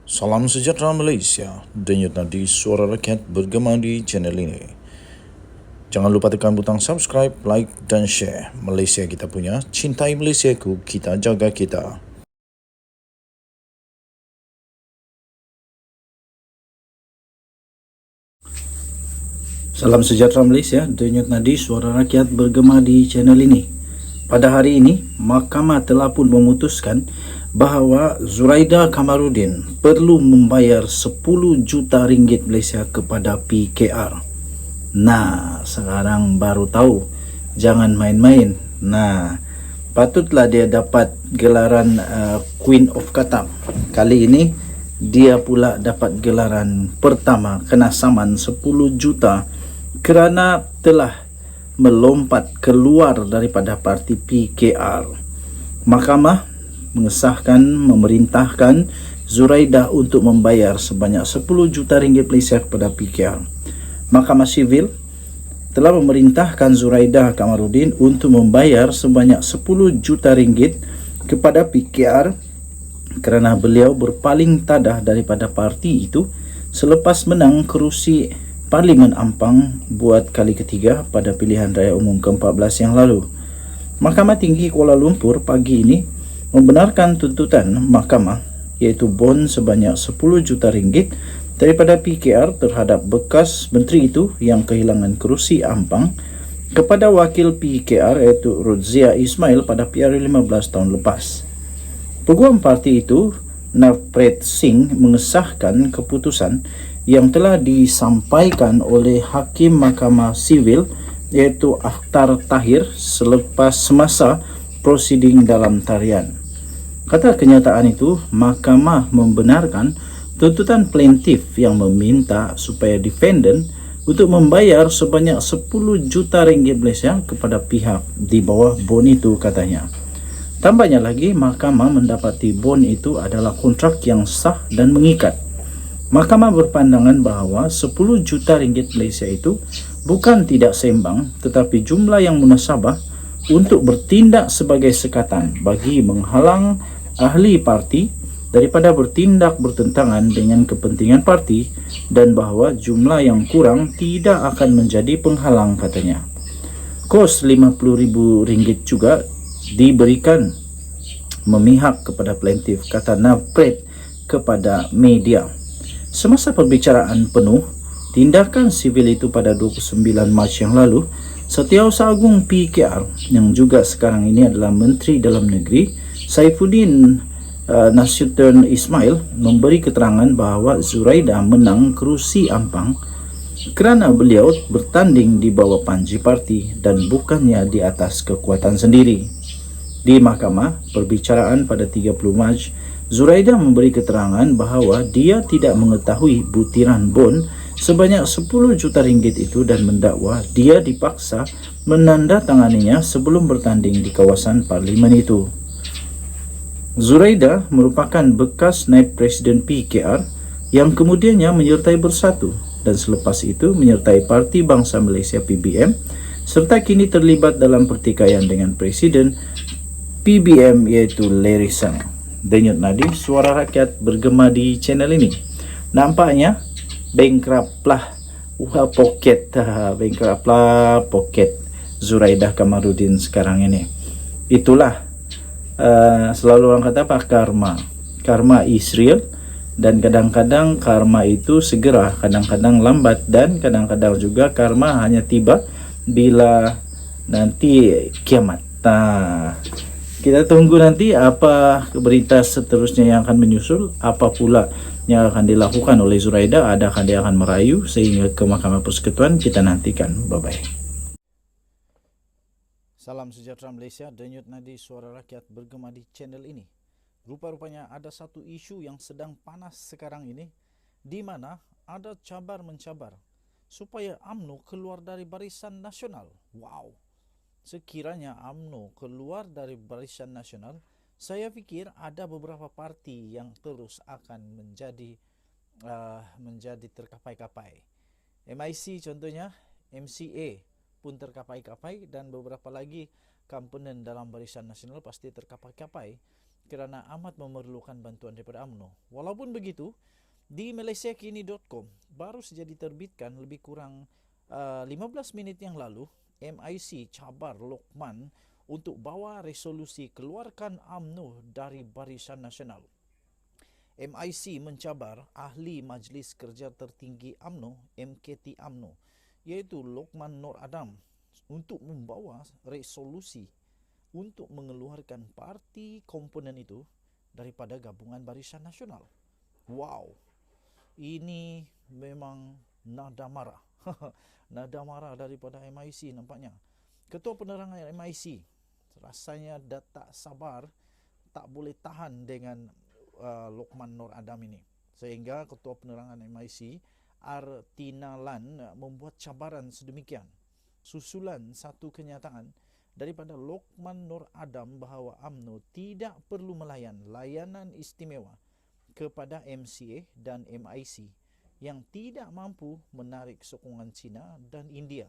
Salam sejahtera Malaysia, denyut nadi suara rakyat bergema di channel ini. Jangan lupa tekan butang subscribe, like dan share. Malaysia kita punya, cintai Malaysiaku, kita jaga kita. Salam sejahtera Malaysia, denyut nadi suara rakyat bergema di channel ini. Pada hari ini, Mahkamah telah pun memutuskan bahawa Zuraida Kamarudin perlu membayar 10 juta ringgit Malaysia kepada PKR. Nah, sekarang baru tahu, jangan main-main. Nah, patutlah dia dapat gelaran Queen of Qatar. Kali ini dia pula dapat gelaran pertama, kena saman 10 juta kerana telah melompat keluar daripada parti PKR. Mahkamah mengesahkan, memerintahkan Zuraida untuk membayar sebanyak 10 juta ringgit Malaysia kepada PKR. Mahkamah Sivil telah memerintahkan Zuraida Kamarudin untuk membayar sebanyak 10 juta ringgit kepada PKR kerana beliau berpaling tadah daripada parti itu selepas menang kerusi Parlimen Ampang buat kali ketiga pada pilihan raya umum ke-14 yang lalu. Mahkamah Tinggi Kuala Lumpur pagi ini membenarkan tuntutan mahkamah iaitu bon sebanyak 10 juta ringgit daripada PKR terhadap bekas menteri itu yang kehilangan kerusi Ampang kepada wakil PKR iaitu Rodzia Ismail pada PRU 15 tahun lepas. Peguam parti itu, Navpreet Singh, mengesahkan keputusan yang telah disampaikan oleh Hakim Mahkamah Sivil iaitu Akhtar Tahir selepas semasa prosiding dalam tarian. Kata kenyataan itu, mahkamah membenarkan tuntutan plaintiff yang meminta supaya defendant untuk membayar sebanyak 10 juta ringgit Malaysia kepada pihak di bawah bon itu, katanya. Tambahnya lagi, mahkamah mendapati bon itu adalah kontrak yang sah dan mengikat. Mahkamah berpandangan bahawa 10 juta ringgit Malaysia itu bukan tidak seimbang tetapi jumlah yang munasabah untuk bertindak sebagai sekatan bagi menghalang ahli parti daripada bertindak bertentangan dengan kepentingan parti dan bahawa jumlah yang kurang tidak akan menjadi penghalang, katanya. Kos RM50,000 juga diberikan memihak kepada plaintiff, kata Navpreet kepada media. Semasa perbicaraan penuh tindakan sivil itu pada 29 Mac yang lalu, Setiausaha Agung PKR yang juga sekarang ini adalah Menteri Dalam Negeri, Saifuddin Nasution Ismail, memberi keterangan bahawa Zuraida menang kerusi Ampang kerana beliau bertanding di bawah panji parti dan bukannya di atas kekuatan sendiri. Di mahkamah perbicaraan pada 30 Mac, Zuraida memberi keterangan bahawa dia tidak mengetahui butiran bon sebanyak 10 juta ringgit itu dan mendakwa dia dipaksa menandatanganinya sebelum bertanding di kawasan parlimen itu. Zuraida merupakan bekas naib presiden PKR yang kemudiannya menyertai Bersatu dan selepas itu menyertai Parti Bangsa Malaysia PBM serta kini terlibat dalam pertikaian dengan Presiden PBM iaitu Larry Sang. Denyut nadi suara rakyat bergema di channel ini. Nampaknya bankruptlah poket Zuraida Kamarudin sekarang ini. Itulah selalu orang kata apa, karma is real, dan kadang-kadang karma itu segera, kadang-kadang lambat, dan kadang-kadang juga karma hanya tiba bila nanti kiamat. Kita tunggu nanti apa berita seterusnya yang akan menyusul, apa pula yang akan dilakukan oleh Zuraida, adakah dia akan merayu sehingga ke Mahkamah Persekutuan, kita nantikan. Bye-bye. Salam sejahtera Malaysia, denyut nadi suara rakyat bergema di channel ini. Rupa-rupanya ada satu isu yang sedang panas sekarang ini, di mana ada cabar-mencabar supaya UMNO keluar dari Barisan Nasional. Wow! Sekiranya UMNO keluar dari Barisan Nasional, saya fikir ada beberapa parti yang terus akan menjadi terkapai-kapai. MIC contohnya, MCA pun terkapai-kapai dan beberapa lagi komponen dalam Barisan Nasional pasti terkapai-kapai kerana amat memerlukan bantuan daripada UMNO. Walaupun begitu, di malaysiakini.com baru saja diterbitkan lebih kurang 15 minit yang lalu, MIC cabar Lokman untuk bawa resolusi keluarkan UMNO dari Barisan Nasional. MIC mencabar ahli Majlis Kerja Tertinggi UMNO, MKT UMNO, iaitu Lokman Nur Adam untuk membawa resolusi untuk mengeluarkan parti komponen itu daripada gabungan Barisan Nasional. Wow, ini memang nada marah. Nada marah daripada MIC nampaknya. Ketua Penerangan MIC rasanya dah tak sabar, tak boleh tahan dengan Lokman Nur Adam ini. Sehingga Ketua Penerangan MIC Artina Lan membuat cabaran sedemikian susulan satu kenyataan daripada Lokman Nur Adam bahawa UMNO tidak perlu melayan layanan istimewa kepada MCA dan MIC yang tidak mampu menarik sokongan China dan India.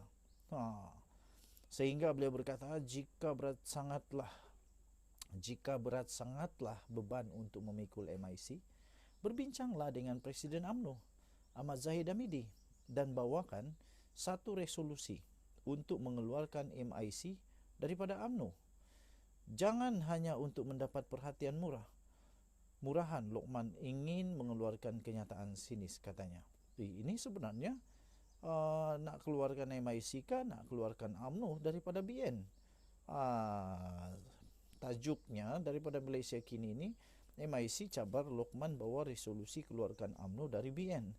Sehingga beliau berkata, jika berat sangatlah beban untuk memikul MIC, berbincanglah dengan Presiden UMNO Ahmad Zahid Hamidi dan bawakan satu resolusi untuk mengeluarkan MIC daripada UMNO. Jangan hanya untuk mendapat perhatian murahan Lokman ingin mengeluarkan kenyataan sinis, katanya. Ini sebenarnya nak keluarkan MIC kan, nak keluarkan UMNO daripada BN. Tajuknya daripada Malaysia Kini ini, MIC cabar Lokman bawa resolusi keluarkan UMNO dari BN.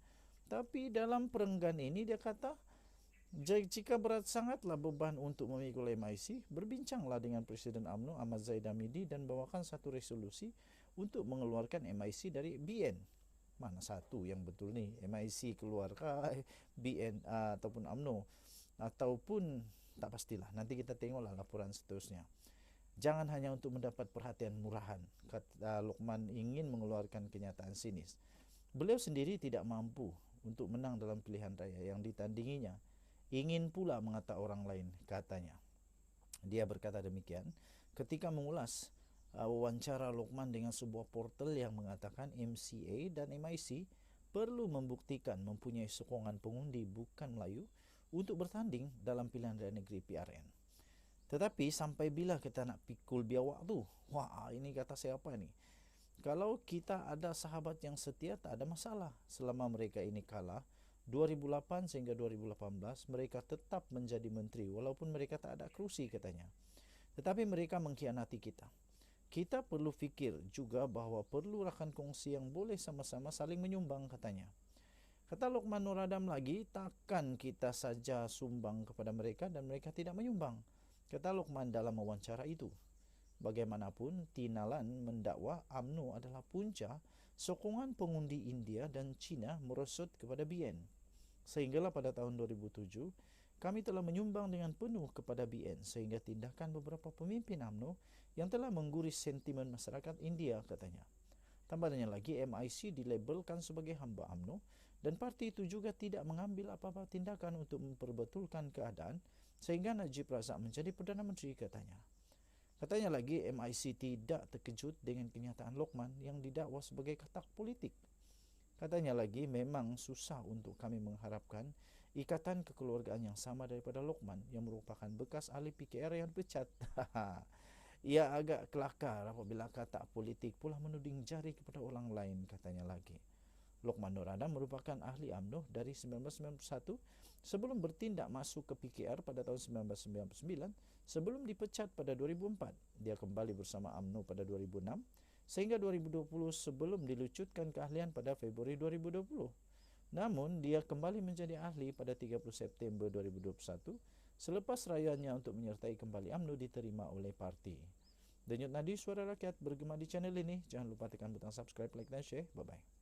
Tapi dalam perenggan ini dia kata, jika berat sangatlah beban untuk memikul MIC, berbincanglah dengan Presiden UMNO Ahmad Zahid Hamidi dan bawakan satu resolusi untuk mengeluarkan MIC dari BN. Mana satu yang betul ni? MIC keluarkah BN ataupun UMNO? Ataupun tak pastilah. Nanti kita tengoklah laporan seterusnya. Jangan hanya untuk mendapat perhatian murahan, kata Lokman ingin mengeluarkan kenyataan sinis. Beliau sendiri tidak mampu untuk menang dalam pilihan raya yang ditandinginya. Ingin pula mengata orang lain, katanya. Dia berkata demikian ketika mengulas wawancara Lokman dengan sebuah portal yang mengatakan MCA dan MIC perlu membuktikan mempunyai sokongan pengundi bukan Melayu untuk bertanding dalam pilihan raya negeri PRN. Tetapi sampai bila kita nak pikul biawak tu? Wah, ini kata siapa ni? Kalau kita ada sahabat yang setia, tak ada masalah. Selama mereka ini kalah 2008 sehingga 2018, mereka tetap menjadi menteri walaupun mereka tak ada kerusi, katanya. Tetapi mereka mengkhianati kita. Kita perlu fikir juga bahawa perlu rakan kongsi yang boleh sama-sama saling menyumbang, katanya. Kata Lokman Nur Adam lagi, takkan kita saja sumbang kepada mereka dan mereka tidak menyumbang, kata Lokman dalam wawancara itu. Bagaimanapun, Tinalan mendakwa UMNO adalah punca sokongan pengundi India dan China merosot kepada BN. Sehinggalah pada tahun 2007, kami telah menyumbang dengan penuh kepada BN sehingga tindakan beberapa pemimpin UMNO yang telah mengguris sentimen masyarakat India, katanya. Tambahnya lagi, MIC dilabelkan sebagai hamba UMNO dan parti itu juga tidak mengambil apa-apa tindakan untuk memperbetulkan keadaan sehingga Najib Razak menjadi Perdana Menteri, katanya. Katanya lagi, MIC tidak terkejut dengan kenyataan Lokman yang didakwa sebagai katak politik. Katanya lagi, memang susah untuk kami mengharapkan ikatan kekeluargaan yang sama daripada Lokman yang merupakan bekas ahli PKR yang pecat. Ia agak kelakar apabila katak politik pula menuding jari kepada orang lain, katanya lagi. Lokman Nur Adam merupakan ahli UMNO dari 1991 sebelum bertindak masuk ke PKR pada tahun 1999 sebelum dipecat pada 2004. Dia kembali bersama UMNO pada 2006 sehingga 2020 sebelum dilucutkan keahlian pada Februari 2020. Namun, dia kembali menjadi ahli pada 30 September 2021 selepas rayuannya untuk menyertai kembali UMNO diterima oleh parti. Denyut nadi suara rakyat bergema di channel ini. Jangan lupa tekan butang subscribe, like dan share. Bye-bye.